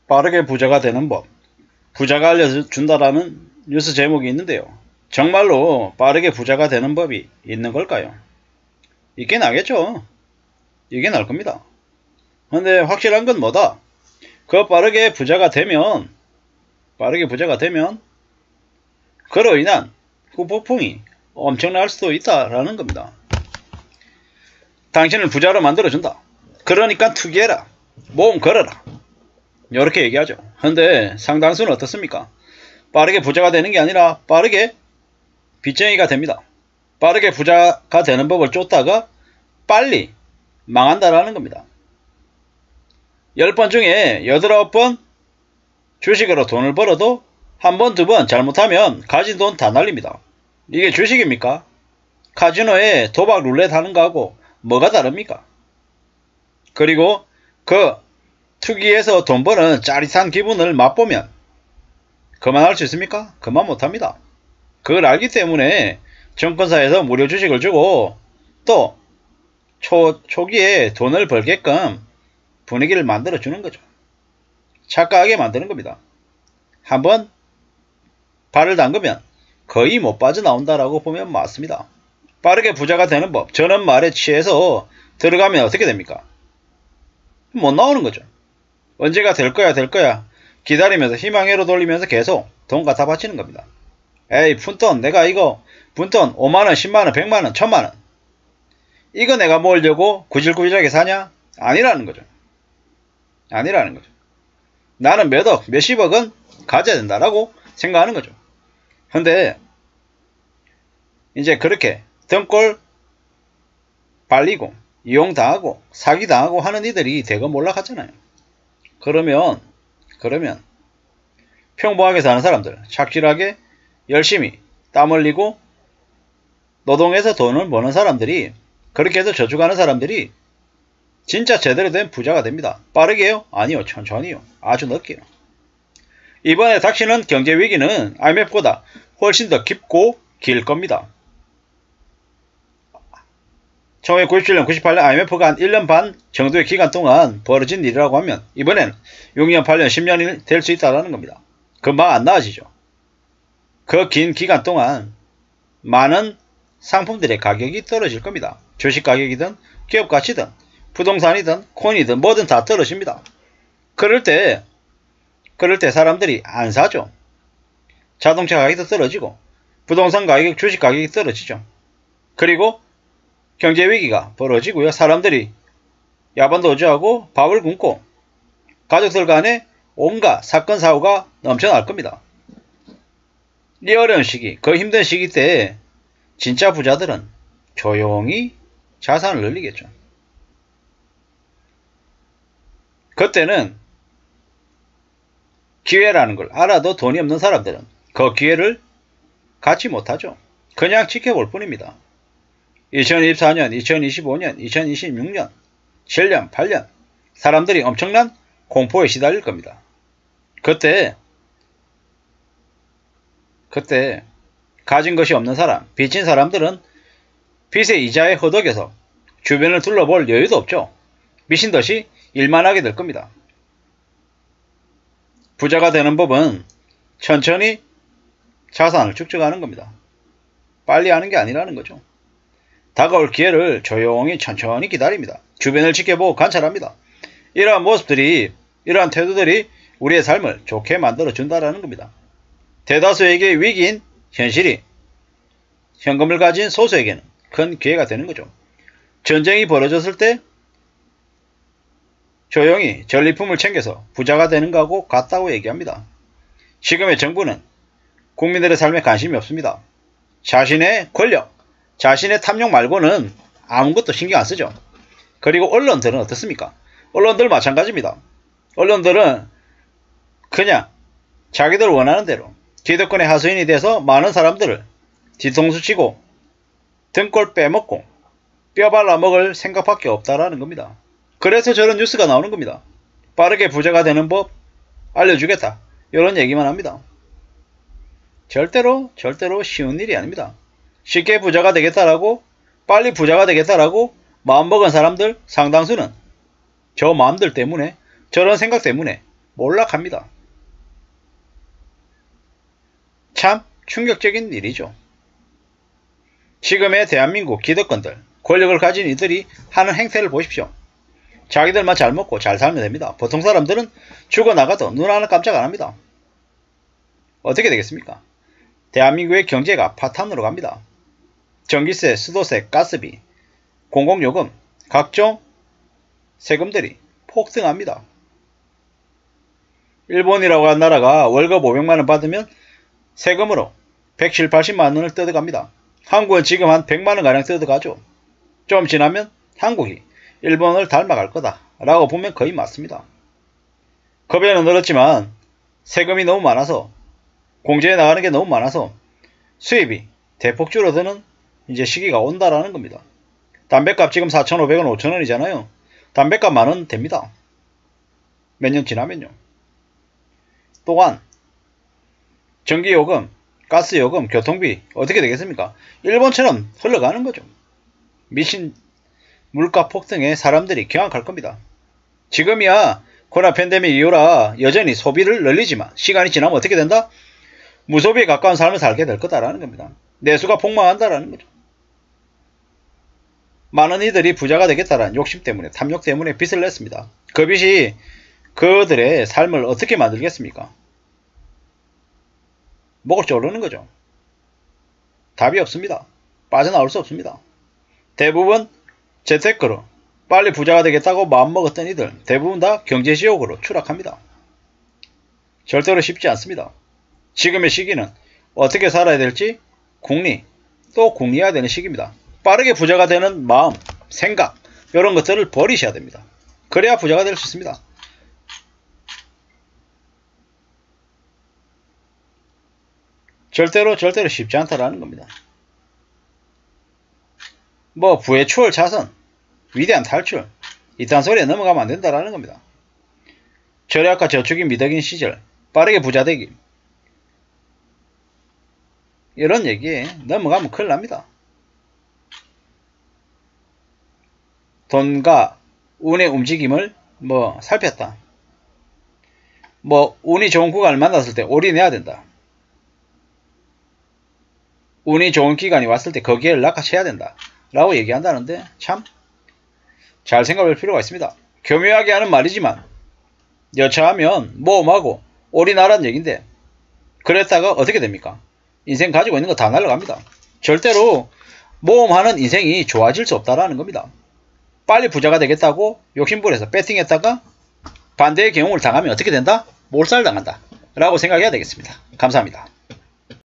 빠르게 부자가 되는 법, 부자가 알려준다라는 뉴스 제목이 있는데요. 정말로 빠르게 부자가 되는 법이 있는 걸까요? 있긴 하겠죠. 이게 날 겁니다. 근데 확실한 건 뭐다? 그 빠르게 부자가 되면 그로 인한 후폭풍이 엄청날 수도 있다라는 겁니다. 당신을 부자로 만들어준다. 그러니까 투기해라. 모험 걸어라. 이렇게 얘기하죠. 근데 상당수는 어떻습니까? 빠르게 부자가 되는 게 아니라 빠르게 빚쟁이가 됩니다. 빠르게 부자가 되는 법을 쫓다가 빨리 망한다라는 겁니다. 10번 중에 8, 9번 주식으로 돈을 벌어도 한 번, 2번 잘못하면 가진 돈 다 날립니다. 이게 주식입니까? 카지노에 도박 룰렛 하는 거하고 뭐가 다릅니까? 그리고 그 투기에서 돈 버는 짜릿한 기분을 맛보면 그만할 수 있습니까? 그만 못합니다. 그걸 알기 때문에 증권사에서 무료 주식을 주고 또 초기에 돈을 벌게끔 분위기를 만들어 주는 거죠. 착각하게 만드는 겁니다. 한번 발을 담그면 거의 못 빠져나온다라고 보면 맞습니다. 빠르게 부자가 되는 법, 저는 말에 취해서 들어가면 어떻게 됩니까? 못 나오는 거죠. 언제가 될 거야 기다리면서 희망회로 돌리면서 계속 돈 갖다 바치는 겁니다. 에이 푼돈 내가 이거 푼돈 5만원 10만원 100만원 1000만원 이거 내가 모으려고 구질구질하게 사냐? 아니라는 거죠. 나는 몇억 몇십억은 가져야 된다라고 생각하는 거죠. 근데 이제 그렇게 등골 발리고 이용당하고 사기당하고 하는 이들이 대거 몰락하잖아요. 그러면 평범하게 사는 사람들, 착실하게 열심히 땀 흘리고 노동해서 돈을 버는 사람들이, 그렇게 해서 저축하는 사람들이 진짜 제대로 된 부자가 됩니다. 빠르게요? 아니요. 천천히요. 아주 늦게요. 이번에 닥치는 경제위기는 IMF보다 훨씬 더 깊고 길 겁니다. 1997년, 98년 IMF가 한 1년 반 정도의 기간 동안 벌어진 일이라고 하면 이번에는 6년, 8년, 10년이 될 수 있다는 겁니다. 금방 안 나아지죠. 그 긴 기간 동안 많은 상품들의 가격이 떨어질 겁니다. 주식 가격이든 기업 가치든 부동산이든 코인이든 뭐든 다 떨어집니다. 그럴 때 사람들이 안 사죠. 자동차 가격도 떨어지고 부동산 가격, 주식 가격이 떨어지죠. 그리고 경제위기가 벌어지고요. 사람들이 야반도주하고 밥을 굶고 가족들 간에 온갖 사건 사고가 넘쳐날 겁니다. 이 어려운 시기, 그 힘든 시기 때에 진짜 부자들은 조용히 자산을 늘리겠죠. 그때는 기회라는 걸 알아도 돈이 없는 사람들은 그 기회를 갖지 못하죠. 그냥 지켜볼 뿐입니다. 2024년, 2025년, 2026년, 7년, 8년 사람들이 엄청난 공포에 시달릴 겁니다. 그때 가진 것이 없는 사람, 빚진 사람들은 빚의 이자에 허덕여서 주변을 둘러볼 여유도 없죠. 미친듯이 일만 하게 될 겁니다. 부자가 되는 법은 천천히 자산을 축적하는 겁니다. 빨리 하는 게 아니라는 거죠. 다가올 기회를 조용히 천천히 기다립니다. 주변을 지켜보고 관찰합니다. 이러한 모습들이, 이러한 태도들이 우리의 삶을 좋게 만들어준다는 겁니다. 대다수에게 위기인 현실이 현금을 가진 소수에게는 큰 기회가 되는 거죠. 전쟁이 벌어졌을 때 조용히 전리품을 챙겨서 부자가 되는 거하고 같다고 얘기합니다. 지금의 정부는 국민들의 삶에 관심이 없습니다. 자신의 권력, 자신의 탐욕 말고는 아무것도 신경 안 쓰죠. 그리고 언론들은 어떻습니까? 언론들 마찬가지입니다. 언론들은 그냥 자기들 원하는 대로 기득권의 하수인이 돼서 많은 사람들을 뒤통수 치고 등골 빼먹고 뼈 발라먹을 생각밖에 없다라는 겁니다. 그래서 저런 뉴스가 나오는 겁니다. 빠르게 부자가 되는 법 알려주겠다. 이런 얘기만 합니다. 절대로 쉬운 일이 아닙니다. 쉽게 부자가 되겠다라고, 빨리 부자가 되겠다라고 마음먹은 사람들 상당수는 저 마음들 때문에, 저런 생각 때문에 몰락합니다. 참 충격적인 일이죠. 지금의 대한민국 기득권들, 권력을 가진 이들이 하는 행태를 보십시오. 자기들만 잘 먹고 잘 살면 됩니다. 보통 사람들은 죽어나가도 눈 하나 깜짝 안합니다. 어떻게 되겠습니까? 대한민국의 경제가 파탄으로 갑니다. 전기세, 수도세, 가스비, 공공요금, 각종 세금들이 폭등합니다. 일본이라고 한 나라가 월급 500만원 받으면 세금으로 170, 80만원을 뜯어갑니다. 한국은 지금 한 100만원가량 뜯어가죠. 좀 지나면 한국이 일본을 닮아갈 거다 라고 보면 거의 맞습니다. 겁에는 늘었지만 세금이 너무 많아서 공제에 나가는 게 너무 많아서 수입이 대폭 줄어드는 이제 시기가 온다라는 겁니다. 담배값 지금 4,500원, 5,000원이잖아요. 담배값 만원 됩니다. 몇 년 지나면요. 또한 전기요금, 가스요금, 교통비 어떻게 되겠습니까? 일본처럼 흘러가는 거죠. 미친 물가 폭등에 사람들이 경악할 겁니다. 지금이야 코로나 팬데믹 이후라 여전히 소비를 늘리지만 시간이 지나면 어떻게 된다? 무소비에 가까운 삶을 살게 될 거다라는 겁니다. 내수가 폭망한다라는 거죠. 많은 이들이 부자가 되겠다라는 욕심 때문에, 탐욕 때문에 빚을 냈습니다. 그 빚이 그들의 삶을 어떻게 만들겠습니까? 목을 조르는 거죠. 답이 없습니다. 빠져나올 수 없습니다. 대부분 재테크로 빨리 부자가 되겠다고 마음먹었던 이들 대부분 다 경제지옥으로 추락합니다. 절대로 쉽지 않습니다. 지금의 시기는 어떻게 살아야 될지 궁리, 또 궁리해야 되는 시기입니다. 빠르게 부자가 되는 마음, 생각 이런 것들을 버리셔야 됩니다. 그래야 부자가 될 수 있습니다. 절대로 쉽지 않다라는 겁니다. 뭐 부의 추월 자선, 위대한 탈출 이딴 소리에 넘어가면 안 된다라는 겁니다. 절약과 저축이 미덕인 시절 빠르게 부자 되기 이런 얘기에 넘어가면 큰일 납니다. 돈과 운의 움직임을 살폈다. 운이 좋은 구간을 만났을 때 올인해야 된다. 운이 좋은 기간이 왔을 때 거기에 낚아채야 된다 라고 얘기한다는데 참 잘 생각할 필요가 있습니다. 교묘하게 하는 말이지만 여차하면 모험하고 올인하라는 얘기인데 그랬다가 어떻게 됩니까? 인생 가지고 있는 거 다 날라갑니다. 절대로 모험하는 인생이 좋아질 수 없다라는 겁니다. 빨리 부자가 되겠다고 욕심부려서 배팅했다가 반대의 경우를 당하면 어떻게 된다? 몰살당한다 라고 생각해야 되겠습니다. 감사합니다.